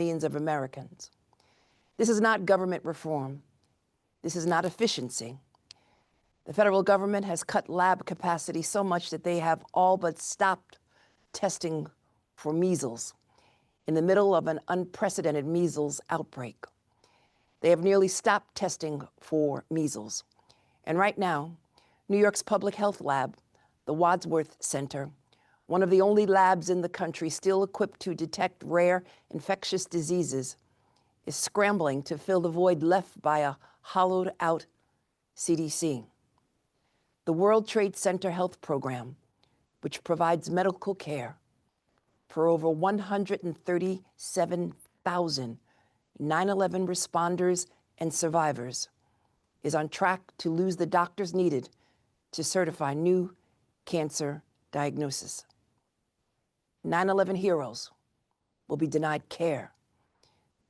millions of Americans. This is not government reform. This is not efficiency. The federal government has cut lab capacity so much that they have all but stopped testing for measles in the middle of an unprecedented measles outbreak. They have nearly stopped testing for measles. And right now, New York's public health lab, the Wadsworth Center, one of the only labs in the country still equipped to detect rare infectious diseases, is scrambling to fill the void left by a hollowed-out CDC. The World Trade Center Health Program, which provides medical care for over 137,000 9/11 responders and survivors, is on track to lose the doctors needed to certify new cancer diagnosis. 9/11 heroes will be denied care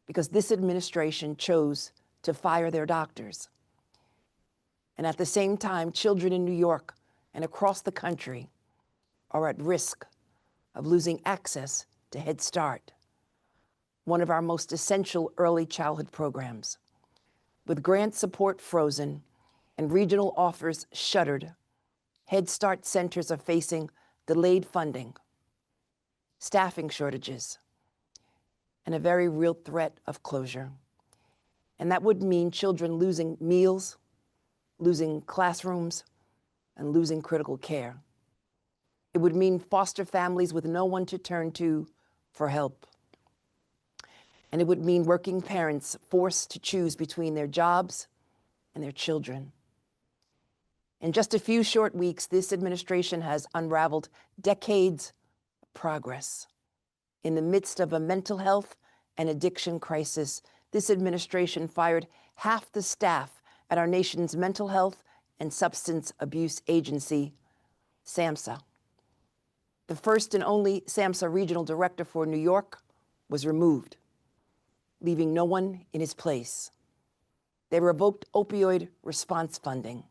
because this administration chose to fire their doctors. And at the same time, children in New York and across the country are at risk of losing access to Head Start, one of our most essential early childhood programs. With grant support frozen and regional offers shuttered, Head Start centers are facing delayed funding, staffing shortages, and a very real threat of closure. And that would mean children losing meals, losing classrooms, and losing critical care. It would mean foster families with no one to turn to for help. And it would mean working parents forced to choose between their jobs and their children. In just a few short weeks, this administration has unraveled decades of progress. In the midst of a mental health and addiction crisis, this administration fired half the staff at our nation's mental health and substance abuse agency, SAMHSA. The first and only SAMHSA regional director for New York was removed, leaving no one in his place. They revoked opioid response funding.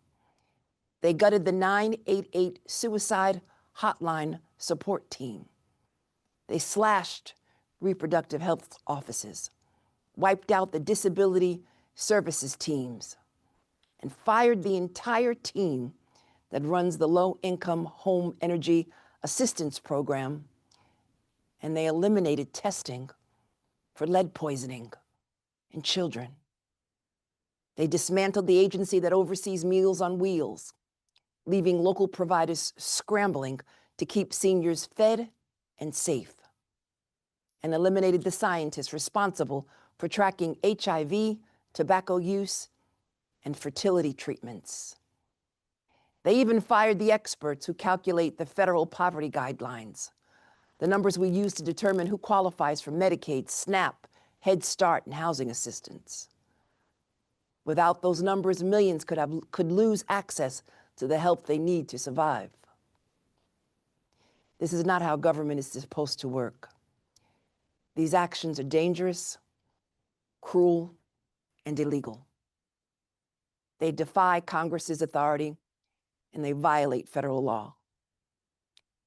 They gutted the 988 suicide hotline support team. They slashed reproductive health offices, wiped out the disability services teams, and fired the entire team that runs the low-income home energy assistance program. And they eliminated testing for lead poisoning in children. They dismantled the agency that oversees Meals on Wheels, leaving local providers scrambling to keep seniors fed and safe, and eliminated the scientists responsible for tracking HIV, tobacco use, and fertility treatments. They even fired the experts who calculate the federal poverty guidelines, the numbers we use to determine who qualifies for Medicaid, SNAP, Head Start, and housing assistance. Without those numbers, millions could lose access to the help they need to survive. This is not how government is supposed to work. These actions are dangerous, cruel, and illegal. They defy Congress's authority, and they violate federal law.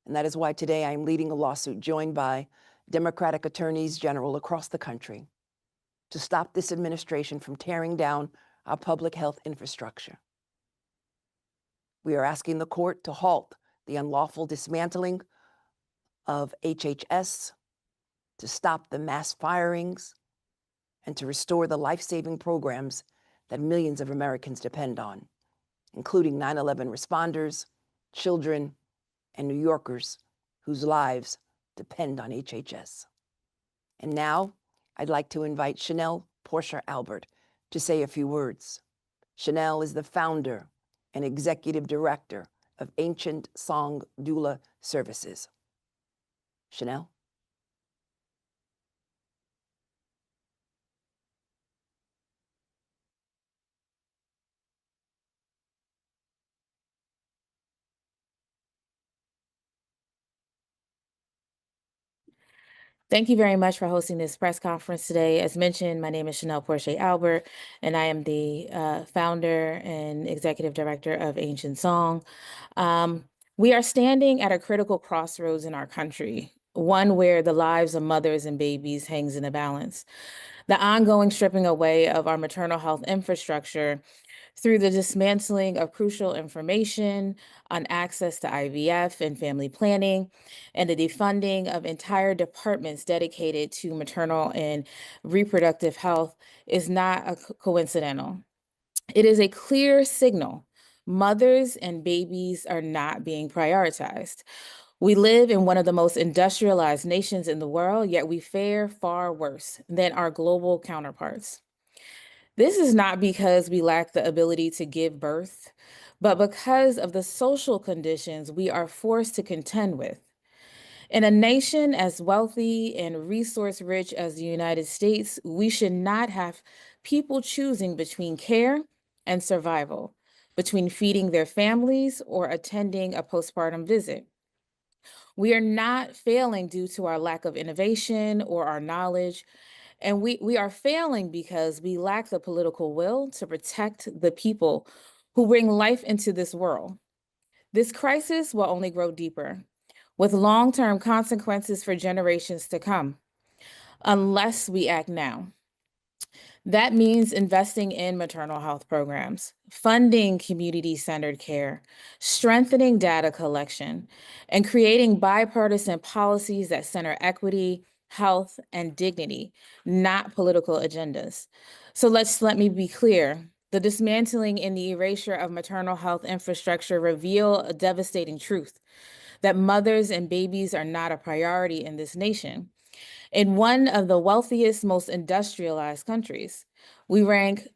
And that is why today I am leading a lawsuit joined by Democratic attorneys general across the country to stop this administration from tearing down our public health infrastructure. We are asking the court to halt the unlawful dismantling of HHS, to stop the mass firings, and to restore the life-saving programs that millions of Americans depend on, including 9/11 responders, children, and New Yorkers whose lives depend on HHS. And now, I'd like to invite Chanel Portia Albert to say a few words. Chanel is the founder and executive director of Ancient Song Doula Services. Chanel? Thank you very much for hosting this press conference today. As mentioned, my name is Chanel Portia Albert, and I am the founder and executive director of Ancient Song. We are standing at a critical crossroads in our country. one where the lives of mothers and babies hangs in the balance. The ongoing stripping away of our maternal health infrastructure through the dismantling of crucial information on access to IVF and family planning, and the defunding of entire departments dedicated to maternal and reproductive health is not coincidental. It is a clear signal. Mothers and babies are not being prioritized. We live in one of the most industrialized nations in the world, yet we fare far worse than our global counterparts. This is not because we lack the ability to give birth, but because of the social conditions we are forced to contend with. In a nation as wealthy and resource-rich as the United States, we should not have people choosing between care and survival, between feeding their families or attending a postpartum visit. We are not failing due to our lack of innovation or our knowledge, and we are failing because we lack the political will to protect the people who bring life into this world. This crisis will only grow deeper, with long-term consequences for generations to come, unless we act now. That means investing in maternal health programs, funding community-centered care, strengthening data collection, and creating bipartisan policies that center equity, health, and dignity, not political agendas. So let me be clear. The dismantling and the erasure of maternal health infrastructure reveal a devastating truth, that mothers and babies are not a priority in this nation. In one of the wealthiest, most industrialized countries, we rank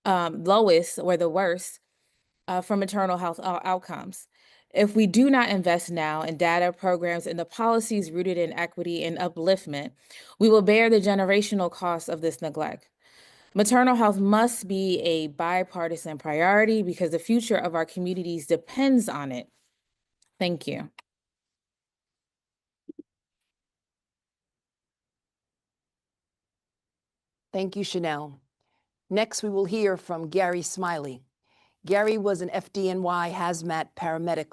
lowest or the worst for maternal health outcomes. If we do not invest now in data programs and the policies rooted in equity and upliftment, we will bear the generational cost of this neglect. Maternal health must be a bipartisan priority because the future of our communities depends on it. Thank you. Thank you, Chanel. Next, we will hear from Gary Smiley. Gary was an FDNY hazmat paramedic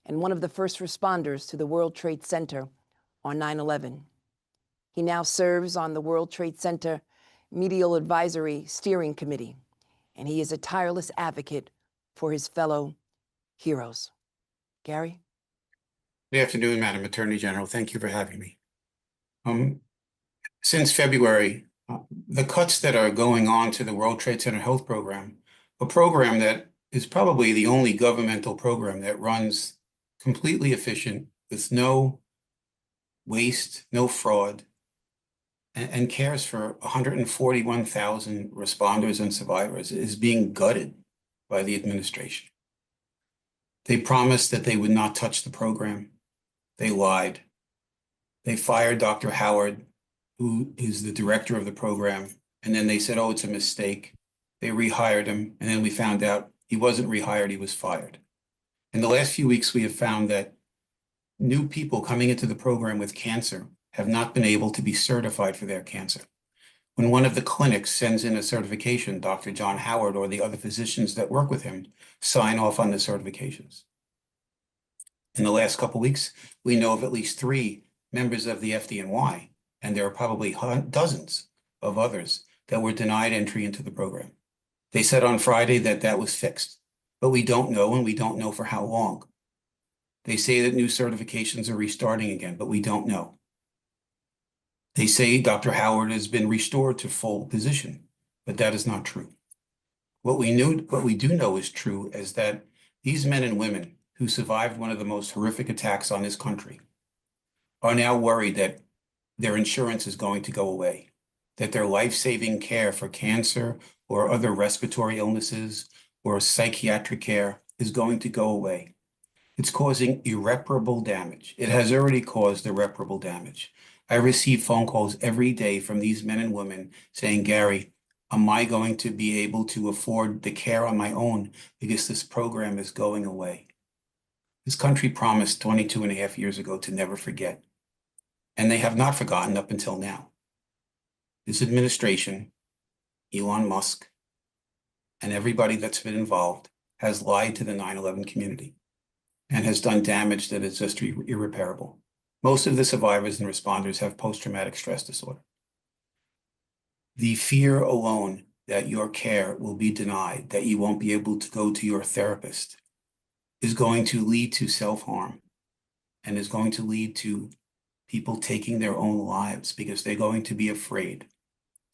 and one of the first responders to the World Trade Center on 9/11. He now serves on the World Trade Center Medial Advisory Steering Committee, and he is a tireless advocate for his fellow heroes. Gary? Good afternoon, Madam Attorney General. Thank you for having me. Since February, the cuts that are going on to the World Trade Center Health Program, a program that is probably the only governmental program that runs completely efficient with no waste, no fraud, and cares for 141,000 responders and survivors, is being gutted by the administration. They promised that they would not touch the program. They lied. They fired Dr. Howard, who is the director of the program, and then they said, oh, it's a mistake. They rehired him, and then we found out he wasn't rehired, he was fired. In the last few weeks, we have found that new people coming into the program with cancer have not been able to be certified for their cancer. When one of the clinics sends in a certification, Dr. John Howard or the other physicians that work with him sign off on the certifications. In the last couple of weeks, we know of at least 3 members of the FDNY, and there are probably dozens of others that were denied entry into the program. They said on Friday that that was fixed, but we don't know, and we don't know for how long. They say that new certifications are restarting again, but we don't know. They say Dr. Howard has been restored to full position, but that is not true. What we do know is true is that these men and women who survived one of the most horrific attacks on this country are now worried that their insurance is going to go away, that their life-saving care for cancer or other respiratory illnesses or psychiatric care is going to go away. It's causing irreparable damage. It has already caused irreparable damage. I receive phone calls every day from these men and women saying, Gary, am I going to be able to afford the care on my own because this program is going away? This country promised 22 and a half years ago to never forget, and they have not forgotten up until now. This administration, Elon Musk, and everybody that's been involved has lied to the 9/11 community and has done damage that is just irreparable. Most of the survivors and responders have post-traumatic stress disorder. The fear alone that your care will be denied, that you won't be able to go to your therapist, is going to lead to self-harm and is going to lead to people taking their own lives because they're going to be afraid.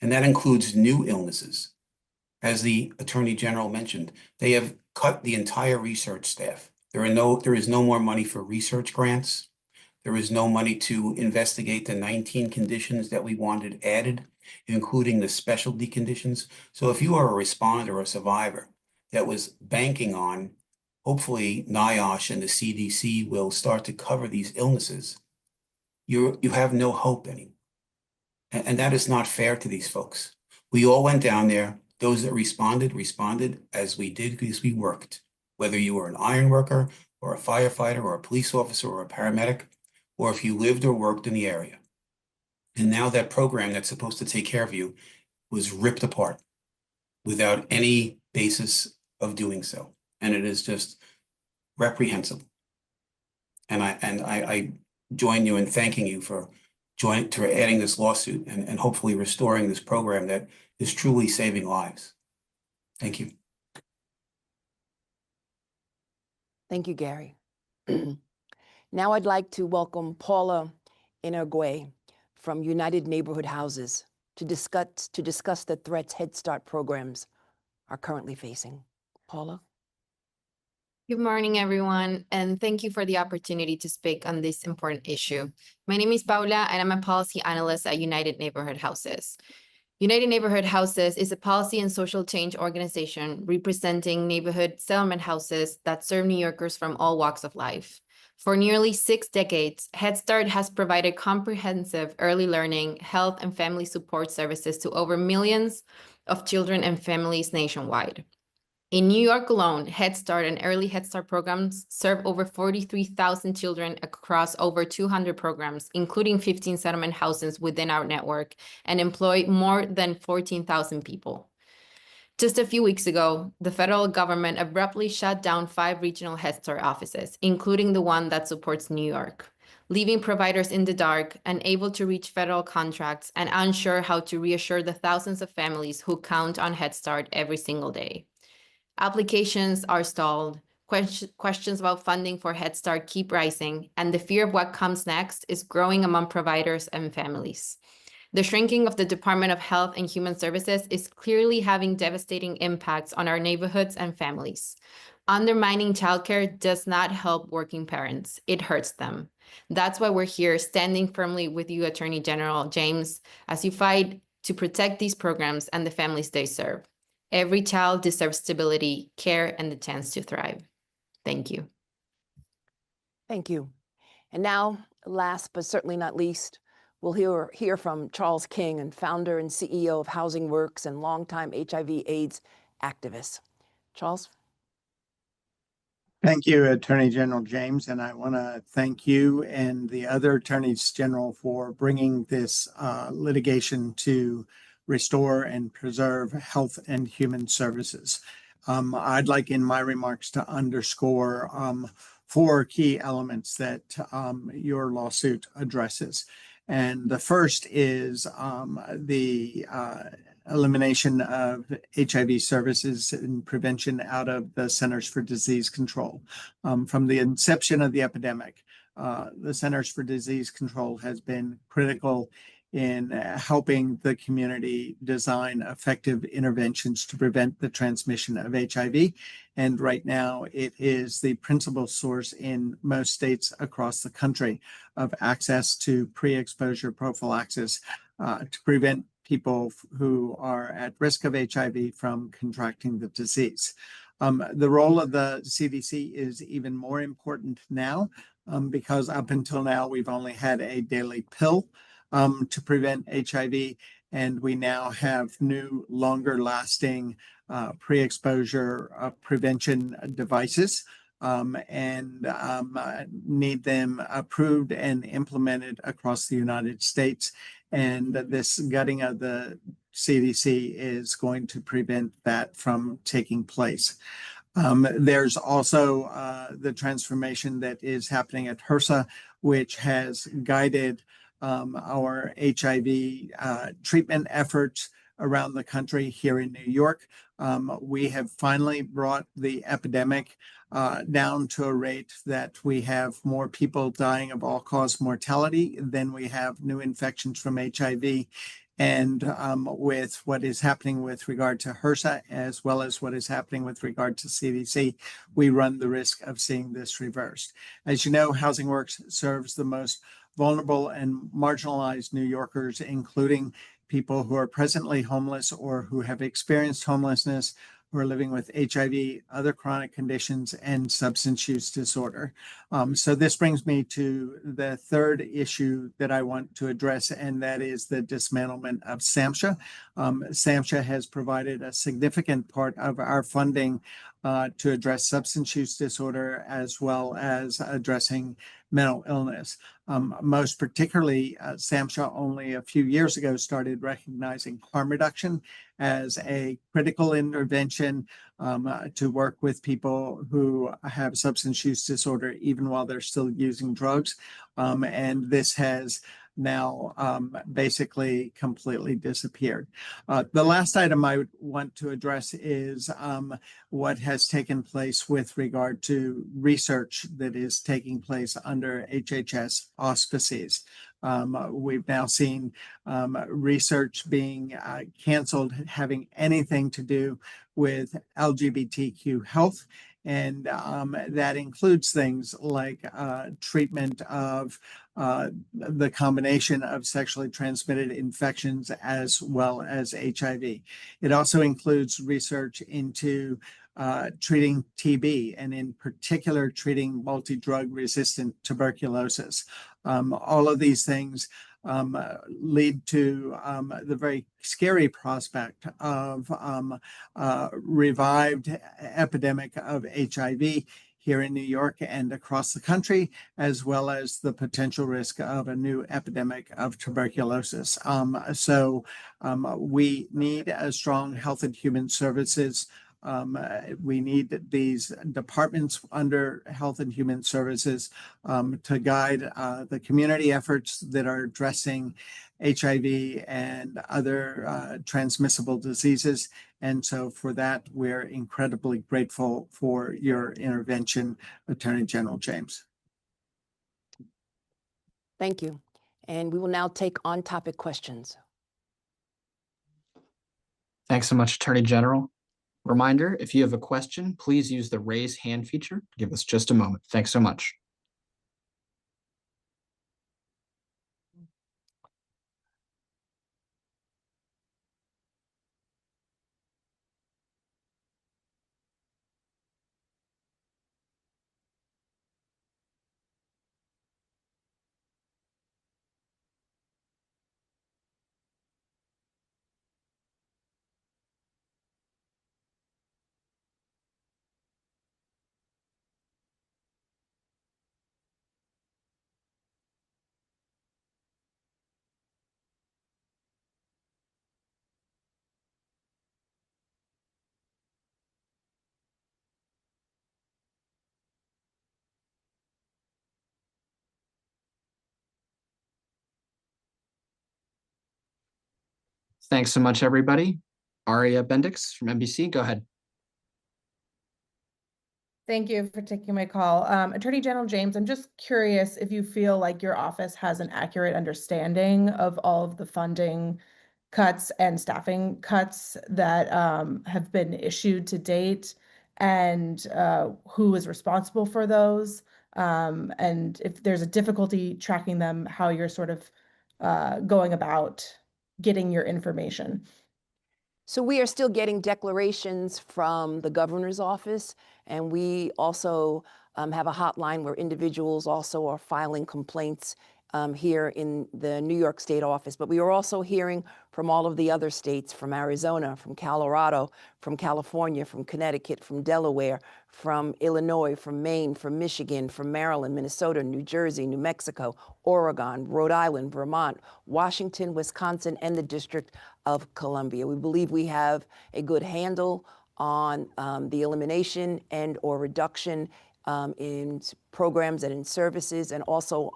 And that includes new illnesses. As the Attorney General mentioned, they have cut the entire research staff. There is no more money for research grants. There is no money to investigate the 19 conditions that we wanted added, including the specialty conditions. So if you are a responder or a survivor that was banking on, hopefully NIOSH and the CDC will start to cover these illnesses, you have no hope anymore. And that is not fair to these folks. We all went down there. Those that responded as we did because we worked. Whether you were an iron worker or a firefighter or a police officer or a paramedic, or if you lived or worked in the area. And now that program that's supposed to take care of you was ripped apart without any basis of doing so. And it is just reprehensible. And I join you in thanking you for adding this lawsuit and hopefully restoring this program that is truly saving lives. Thank you. Thank you, Gary. Now I'd like to welcome Paula Inargüe from United Neighborhood Houses to discuss the threats Head Start programs are currently facing. Paula? Good morning, everyone, and thank you for the opportunity to speak on this important issue. My name is Paula, and I'm a policy analyst at United Neighborhood Houses. United Neighborhood Houses is a policy and social change organization representing neighborhood settlement houses that serve New Yorkers from all walks of life. For nearly 6 decades, Head Start has provided comprehensive early learning, health, and family support services to over millions of children and families nationwide. In New York alone, Head Start and Early Head Start programs serve over 43,000 children across over 200 programs, including 15 settlement houses within our network, and employ more than 14,000 people. Just a few weeks ago, the federal government abruptly shut down 5 regional Head Start offices, including the one that supports New York, leaving providers in the dark, unable to reach federal contracts, and unsure how to reassure the thousands of families who count on Head Start every single day. Applications are stalled, questions about funding for Head Start keep rising, and the fear of what comes next is growing among providers and families. The shrinking of the Department of Health and Human Services is clearly having devastating impacts on our neighborhoods and families. Undermining childcare does not help working parents, it hurts them. That's why we're here standing firmly with you, Attorney General James, as you fight to protect these programs and the families they serve. Every child deserves stability, care, and the chance to thrive. Thank you. Thank you. And now, last but certainly not least, we'll hear from Charles King, and founder and CEO of Housing Works and longtime HIV/AIDS activist. Charles? Thank you, Attorney General James, and I want to thank you and the other attorneys general for bringing this litigation to restore and preserve health and human services. I'd like in my remarks to underscore 4 key elements that your lawsuit addresses. And the first is the elimination of HIV services and prevention out of the Centers for Disease Control. From the inception of the epidemic, the Centers for Disease Control has been critical in helping the community design effective interventions to prevent the transmission of HIV. And right now, it is the principal source in most states across the country of access to pre-exposure prophylaxis to prevent people who are at risk of HIV from contracting the disease. The role of the CDC is even more important now because up until now, we've only had a daily pill to prevent HIV, and we now have new, longer-lasting pre-exposure prevention devices and need them approved and implemented across the United States. And this gutting of the CDC is going to prevent that from taking place. There's also the transformation that is happening at HRSA which has guided our HIV treatment efforts around the country here in New York. We have finally brought the epidemic down to a rate that we have more people dying of all-cause mortality than we have new infections from HIV. And with what is happening with regard to HRSA, as well as what is happening with regard to CDC, we run the risk of seeing this reversed. As you know, Housing Works serves the most vulnerable and marginalized New Yorkers, including people who are presently homeless or who have experienced homelessness, who are living with HIV, other chronic conditions, and substance use disorder. So this brings me to the third issue that I want to address, and that is the dismantlement of SAMHSA. SAMHSA has provided a significant part of our funding to address substance use disorder, as well as addressing mental illness. Most particularly, SAMHSA only a few years ago started recognizing harm reduction as a critical intervention to work with people who have substance use disorder, even while they're still using drugs. And this has now basically completely disappeared. The last item I would want to address is what has taken place with regard to research that is taking place under HHS auspices. We've now seen research being canceled having anything to do with LGBTQ health. And that includes things like treatment of the combination of sexually transmitted infections as well as HIV. It also includes research into treating TB, and in particular treating multi-drug resistant tuberculosis. All of these things lead to the very scary prospect of revived epidemic of HIV here in New York and across the country, as well as the potential risk of a new epidemic of tuberculosis. So we need a strong Health and Human Services. We need these departments under Health and Human Services to guide the community efforts that are addressing HIV and other transmissible diseases. And so for that, we're incredibly grateful for your intervention, Attorney General James. Thank you. And we will now take on-topic questions. Thanks so much, Attorney General. Reminder, if you have a question, please use the raise hand feature. Give us just a moment. Thanks so much. Thanks so much, everybody. Aria Bendix from NBC, go ahead. Thank you for taking my call. Attorney General James, I'm just curious if you feel like your office has an accurate understanding of all of the funding cuts and staffing cuts that have been issued to date, and who is responsible for those, and if there's a difficulty tracking them, how you're sort of going about getting your information. So we are still getting declarations from the governor's office, and we also have a hotline where individuals also are filing complaints here in the New York State office. But we are also hearing from all of the other states, from Arizona, from Colorado, from California, from Connecticut, from Delaware, from Illinois, from Maine, from Michigan, from Maryland, Minnesota, New Jersey, New Mexico, Oregon, Rhode Island, Vermont, Washington, Wisconsin, and the District of Columbia. We believe we have a good handle on the elimination and or reduction in programs and in services, and also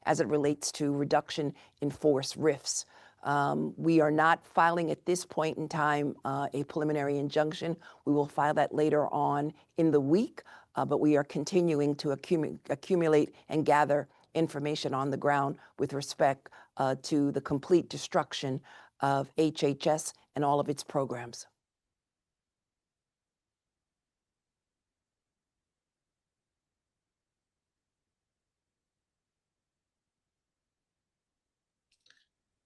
as it relates to reduction in force RIFs. We are not filing at this point in time a preliminary injunction. We will file that later on in the week, but we are continuing to accumulate and gather information on the ground with respect to the complete destruction of HHS and all of its programs.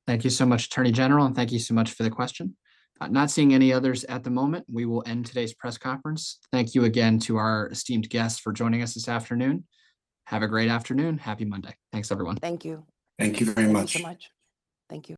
Thank you so much, Attorney General, and thank you so much for the question. Not seeing any others at the moment, we will end today's press conference. Thank you again to our esteemed guests for joining us this afternoon. Have a great afternoon. Happy Monday. Thanks, everyone. Thank you. Thank you very Thank much. you so much. Thank you.